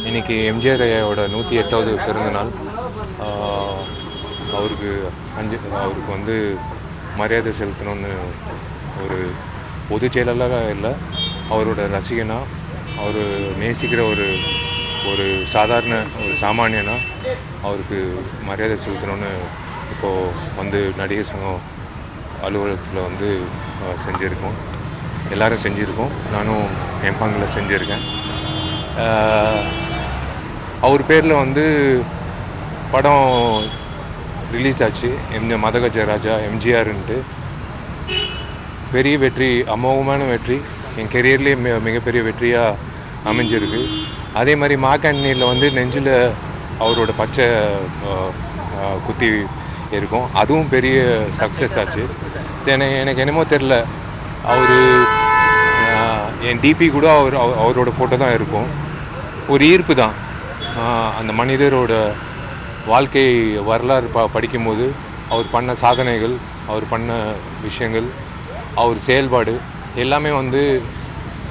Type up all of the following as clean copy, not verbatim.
இன்றைக்கி எம்ஜிஆர் ஐயாவோட 108வது பிறந்தநாள். அவருக்கு வந்து மரியாதை செலுத்தணும்னு ஒரு பொதுச் செயலாளராக இல்லை, அவரோட ரசிகனா, அவர் நேசிக்கிற ஒரு சாதாரண ஒரு சாமானியனா அவருக்கு மரியாதை செலுத்தணும்னு இப்போது வந்து நடிகர் சங்கம் அலுவலகத்தில் வந்து செஞ்சுருக்கோம். எல்லோரும் செஞ்சுருக்கோம், நானும் என் பங்கில் செஞ்சுருக்கேன். அவர் பேரில் வந்து படம் ரிலீஸ் ஆச்சு, மதகஜராஜா எம்ஜிஆர்ன்ட்டு. பெரிய வெற்றி, அமோகமான வெற்றி, என் கெரியர்லேயே மிகப்பெரிய வெற்றியாக அமைஞ்சிருக்கு. அதே மாதிரி மாக்காண்டினியில் வந்து நெஞ்சில் அவரோட பச்சை குத்தி இருக்கும், அதுவும் பெரிய சக்ஸஸ் ஆச்சு. எனக்கு என்னமோ தெரில, அவர் என் டிபி கூட அவரோட ஃபோட்டோ தான் இருக்கும். ஒரு ஈர்ப்பு தான். அந்த மனிதரோட வாழ்க்கை வரலாறு படிக்கும்போது அவர் பண்ண சாதனைகள், அவர் பண்ண விஷயங்கள், அவர் செயல்பாடு எல்லாமே வந்து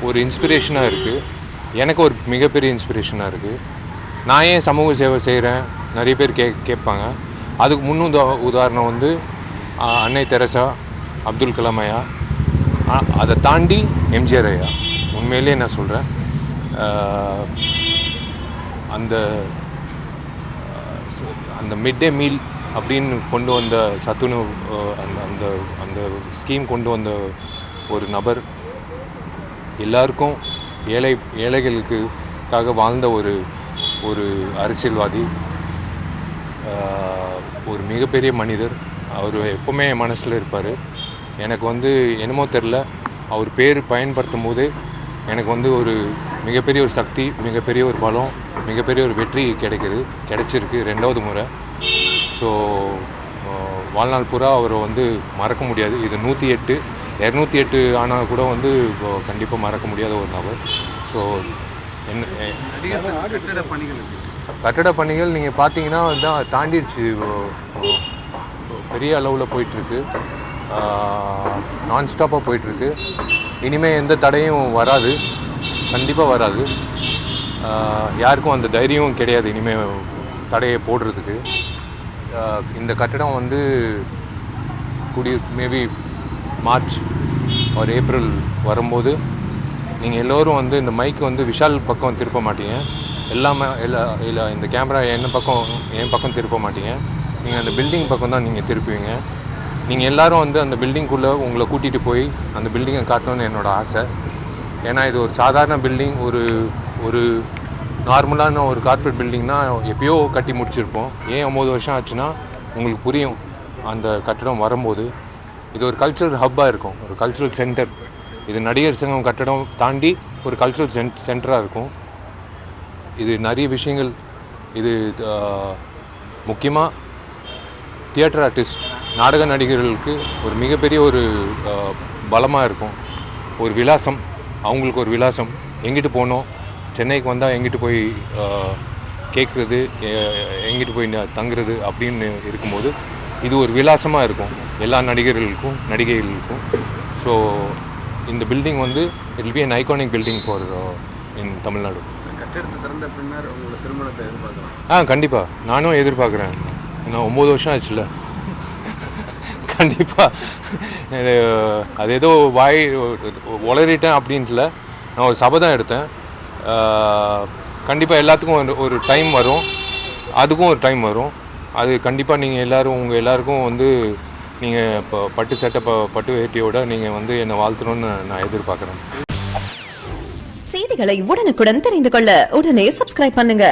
ஒரு இன்ஸ்பிரேஷனாக இருக்குது. எனக்கு ஒரு மிகப்பெரிய இன்ஸ்பிரேஷனாக இருக்குது. நான் ஏன் சமூக சேவை செய்கிறேன் நிறைய பேர் கேட்பாங்க. அதுக்கு உதாரணம் வந்து அன்னை தெரசா, அப்துல் கலாம் ஐயா, அதை தாண்டி எம்ஜிஆர் ஐயா. உண்மையிலே நான் சொல்கிறேன், அந்த மிட் டே மீல் அப்படின்னு கொண்டு வந்த சத்துணவு, அந்த அந்த ஸ்கீம் கொண்டு வந்த ஒரு நபர், எல்லாருக்கும் ஏழைகளுக்காக வாழ்ந்த ஒரு அரசியல்வாதி, ஒரு மிகப்பெரிய மனிதர். அவர் எப்போவுமே என் மனசில் இருப்பார். எனக்கு வந்து என்னமோ தெரில, அவர் பேர் பயன்படுத்தும் போதே எனக்கு வந்து ஒரு மிகப்பெரிய ஒரு சக்தி, மிகப்பெரிய ஒரு பலம், மிகப்பெரிய ஒரு வெற்றி கிடைச்சிருக்கு 2வது முறை. ஸோ வாழ்நாள் பூரா அவரை வந்து மறக்க முடியாது. இது 108, 208 ஆனால் கூட வந்து கண்டிப்பாக மறக்க முடியாத ஒரு நபர். ஸோ கட்டட பணிகள் நீங்கள் பார்த்தீங்கன்னா தான் தாண்டிடுச்சு, பெரிய அளவில் போயிட்டுருக்கு, நான்ஸ்டாப்பாக போயிட்டுருக்கு. இனிமேல் எந்த தடையும் வராது, கண்டிப்பாக வராது. யாருக்கும் அந்த தைரியமும் கிடையாது இனிமேல் தடையை போடுறதுக்கு. இந்த கட்டடம் வந்து மேபி மார்ச் ஒரு ஏப்ரல் வரும்போது நீங்கள் எல்லோரும் வந்து இந்த மைக்கு வந்து விஷால் பக்கம் திருப்ப மாட்டீங்க, இல்லை இந்த கேமரா என் பக்கம் திருப்ப மாட்டீங்க, நீங்கள் அந்த பில்டிங் பக்கம் தான் நீங்கள் திருப்புவீங்க. நீங்கள் எல்லோரும் வந்து அந்த பில்டிங்குள்ளே உங்களை கூட்டிகிட்டு போய் அந்த பில்டிங்கை காட்டணும்னு என்னோடய ஆசை. ஏன்னா இது ஒரு சாதாரண பில்டிங், ஒரு நார்மலான ஒரு கார்ப்பரேட் பில்டிங்னா எப்பயோ கட்டி முடிச்சிருப்போம். ஏன் 9 வருஷம் ஆச்சுன்னா உங்களுக்கு புரியும். அந்த கட்டடம் வரும்போது இது ஒரு கல்ச்சுரல் ஹப்பாக இருக்கும், ஒரு கல்ச்சுரல் சென்டர். இது நடிகர் சங்கம் கட்டடம் தாண்டி ஒரு கல்ச்சுரல் சென்டராக இருக்கும். இது நிறைய விஷயங்கள், இது முக்கியமாக தியேட்டர் ஆர்டிஸ்ட், நாடக நடிகர்களுக்கு ஒரு மிகப்பெரிய ஒரு பலமாக இருக்கும். ஒரு விலாசம், அவங்களுக்கு ஒரு விலாசம். எங்கிட்டு போகணும், சென்னைக்கு வந்தால் எங்கிட்டு போய் கேட்குறது, எங்கிட்டு போய் தங்குறது அப்படின்னு இருக்கும்போது இது ஒரு விலாசமாக இருக்கும் எல்லா நடிகர்களுக்கும் நடிகைகளுக்கும். ஸோ இந்த பில்டிங் வந்து it will be an iconic building for இன் தமிழ்நாடு. கட்டிடத்தை திறந்த பின்னர் உங்களோட திருமணத்தை எதிர்பார்க்கலாம்? கண்டிப்பாக நானும் எதிர்பார்க்குறேன். நான் 9 வருஷம் ஆச்சுல்ல, கண்டிப்பாக. அது ஏதோ உளறிட்டேன் அப்படின்ட்டுல, நான் ஒரு சபதம் எடுத்தேன். கண்டிப்பாக எல்லாத்துக்கும் ஒரு டைம் வரும், அதுக்கும் ஒரு டைம் வரும். அது கண்டிப்பாக நீங்கள் எல்லோரும், உங்கள் எல்லாருக்கும் வந்து நீங்கள் இப்போ பட்டு சட்டை பட்டு வேட்டியோட நீங்கள் வந்து என்னை வாழ்த்தணும்னு நான் எதிர்பார்க்குறேன். செய்திகளை உடனுக்குடன் தெரிந்து கொள்ள உடனே சப்ஸ்கிரைப் பண்ணுங்க.